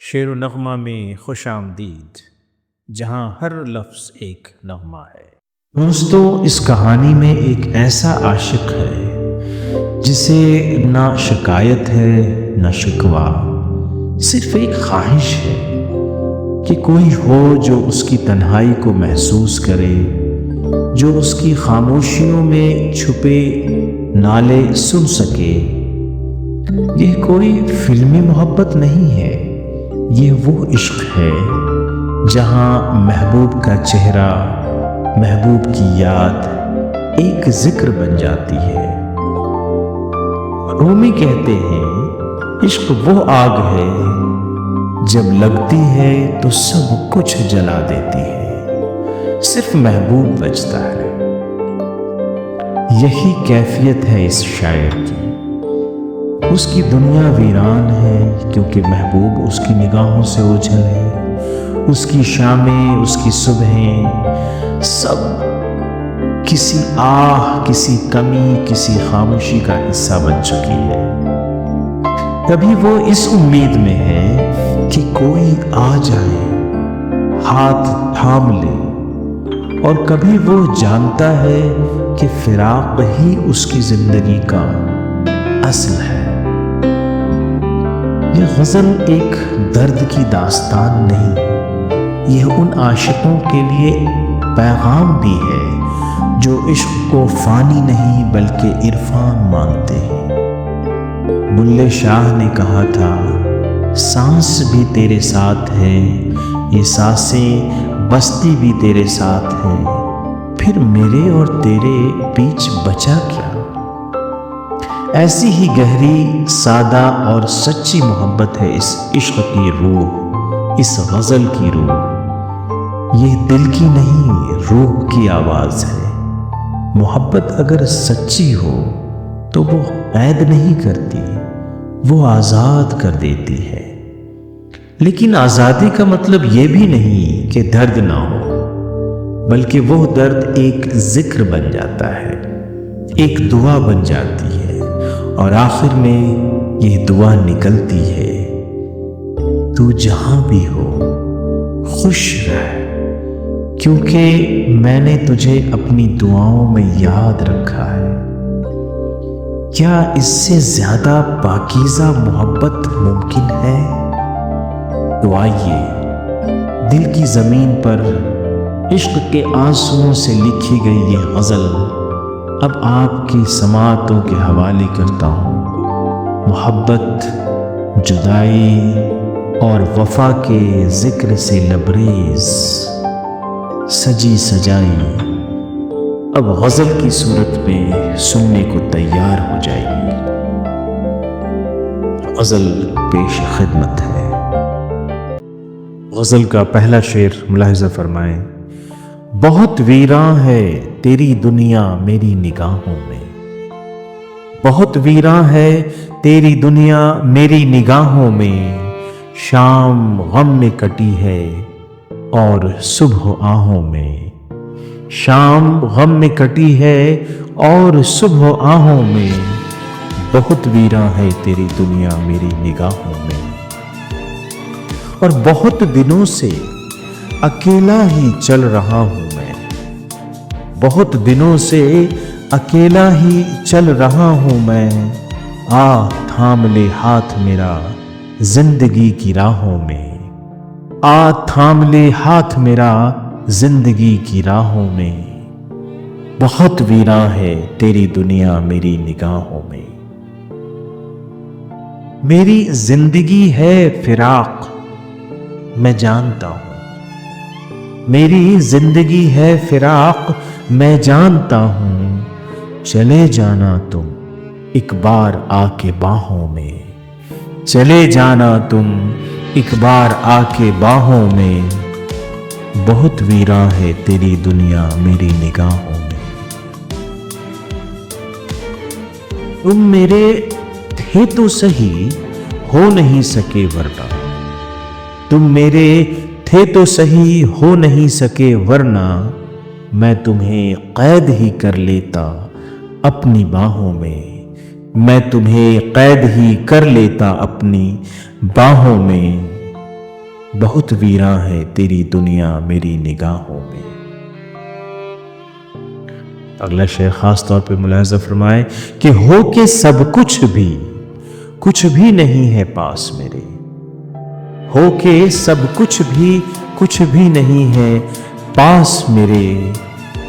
शेर व नग़मा में खुश आमदीद, जहाँ हर लफ्ज़ एक नग़मा है। दोस्तों, इस कहानी में एक ऐसा आशिक है जिसे ना शिकायत है ना शिकवा, सिर्फ एक ख्वाहिश है कि कोई हो जो उसकी तन्हाई को महसूस करे, जो उसकी खामोशियों में छुपे नाले सुन सके। यह कोई फिल्मी मोहब्बत नहीं है, ये वो इश्क है जहां महबूब का चेहरा, महबूब की याद एक जिक्र बन जाती है। रूमी कहते हैं, इश्क वो आग है जब लगती है तो सब कुछ जला देती है, सिर्फ महबूब बचता है। यही कैफियत है इस शायर की। उसकी दुनिया वीरान है क्योंकि महबूब उसकी निगाहों से ओझल है। उसकी शामें, उसकी सुबहें सब किसी आह, किसी कमी, किसी खामोशी का हिस्सा बन चुकी है। कभी वो इस उम्मीद में है कि कोई आ जाए, हाथ थाम ले, और कभी वो जानता है कि फिराक ही उसकी जिंदगी का असल है। यह गज़ल एक दर्द की दास्तान नहीं, यह उन आशिकों के लिए पैगाम भी है जो इश्क को फ़ानी नहीं बल्कि इरफान मानते हैं। बुल्ले शाह ने कहा था, सांस भी तेरे साथ है, ये सांसें बसती भी तेरे साथ हैं, फिर मेरे और तेरे बीच बचा क्या। ऐसी ही गहरी, सादा और सच्ची मोहब्बत है इस इश्क की रूह, इस गज़ल की रूह। ये दिल की नहीं, रूह की आवाज़ है। मोहब्बत अगर सच्ची हो तो वो कैद नहीं करती, वो आज़ाद कर देती है। लेकिन आज़ादी का मतलब ये भी नहीं कि दर्द ना हो, बल्कि वो दर्द एक जिक्र बन जाता है, एक दुआ बन जाती है, और आखिर में ये दुआ निकलती है, तू जहां भी हो खुश रह, क्योंकि मैंने तुझे अपनी दुआओं में याद रखा है। क्या इससे ज्यादा पाकीज़ा मोहब्बत मुमकिन है? तो आइए, दिल की जमीन पर इश्क के आंसुओं से लिखी गई ये गज़ल अब आपकी समातों के हवाले करता हूँ। मोहब्बत, जुदाई और वफा के जिक्र से लबरेज सजी सजाई अब गज़ल की सूरत में सुनने को तैयार हो जाएगी। गज़ल पेश खिदमत है। गज़ल का पहला शेर मुलाहिज़ा फरमाएं। बहुत वीरां है तेरी दुनिया मेरी निगाहों में, बहुत वीरां है तेरी दुनिया मेरी निगाहों में, शाम गम में कटी है और सुबह आहों में, शाम गम में कटी है और सुबह आहों में, बहुत वीरां है तेरी दुनिया मेरी निगाहों में। और बहुत दिनों से अकेला ही चल रहा हूं मैं, बहुत दिनों से अकेला ही चल रहा हूं मैं, आ थाम ले हाथ मेरा जिंदगी की राहों में, आ थाम ले हाथ मेरा जिंदगी की राहों में, बहुत वीरां है तेरी दुनिया मेरी निगाहों में। मेरी जिंदगी है फिराक मैं जानता हूं, मेरी जिंदगी है फिराक मैं जानता हूं, चले जाना तुम एक बार आके बाहों में, चले जाना तुम एक बार आके बाहों में, बहुत वीरां है तेरी दुनिया मेरी निगाहों में। तुम मेरे थे तो सही हो नहीं सके वरना, तुम मेरे थे तो सही हो नहीं सके वरना, मैं तुम्हें कैद ही कर लेता अपनी बाहों में, मैं तुम्हें कैद ही कर लेता अपनी बाहों में, बहुत वीरां है तेरी दुनिया मेरी निगाहों में। अगला शेर खास तौर पे मुलाहिजा फरमाए कि हो के सब कुछ भी नहीं है पास मेरे। हो के सब कुछ भी नहीं है पास मेरे।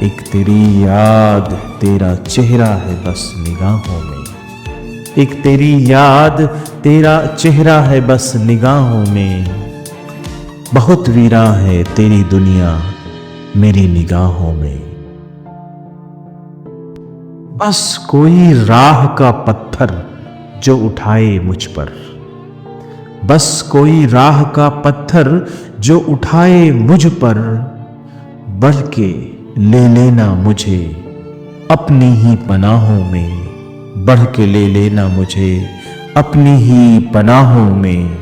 एक तेरी याद तेरा चेहरा है बस निगाहों में। एक तेरी याद तेरा चेहरा है बस निगाहों में। बहुत वीरां है तेरी दुनिया मेरी निगाहों में। बस कोई राह का पत्थर जो उठाए मुझ पर। बस कोई राह का पत्थर जो उठाए मुझ पर। बल्कि ले लेना मुझे अपनी ही पनाहों में। बढ़ के ले लेना मुझे अपनी ही पनाहों में।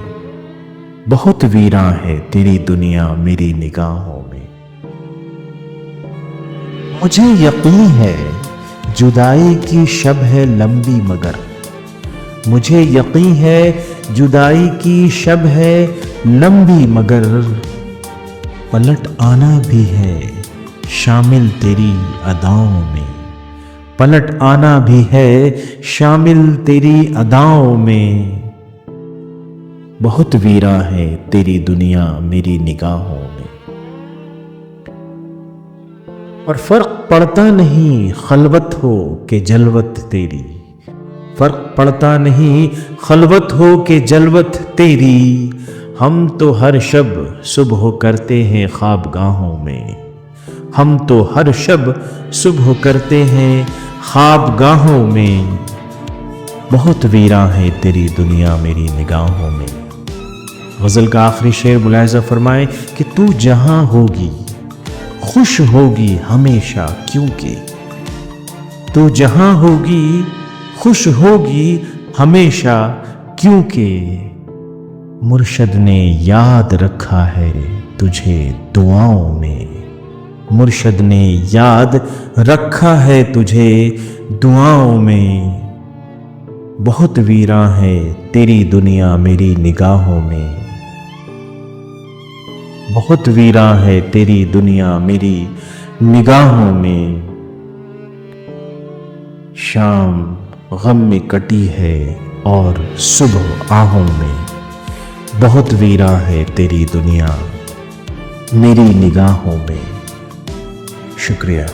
बहुत वीरां है तेरी दुनिया मेरी निगाहों में। मुझे यकीन है जुदाई की शब है लंबी मगर। मुझे यकीन है जुदाई की शब है लंबी मगर। पलट आना भी है शामिल तेरी अदाओं में। पलट आना भी है शामिल तेरी अदाओं में। बहुत वीरां है तेरी दुनिया मेरी निगाहों में। और फर्क पड़ता नहीं खलवत हो के जलवत तेरी। फर्क पड़ता नहीं खलवत हो के जलवत तेरी। हम तो हर शब सुबह करते हैं ख्वाबगाहों में। हम तो हर शब सुबह करते हैं ख्वाबगाहों में। बहुत वीरां है तेरी दुनिया मेरी निगाहों में। गज़ल का आखिरी शेर मुलाहिजा फरमाए कि तू जहां होगी खुश होगी हमेशा क्योंकि। तू जहां होगी खुश होगी हमेशा क्योंकि। मुर्शद ने याद रखा है तुझे दुआओं में। मुर्शद ने याद रखा है तुझे दुआओं में। बहुत वीरां है तेरी दुनिया मेरी निगाहों में। बहुत वीरां है तेरी दुनिया मेरी निगाहों में। शाम गम में कटी है और सुबह आहों में। बहुत वीरां है तेरी दुनिया मेरी निगाहों में। शुक्रिया।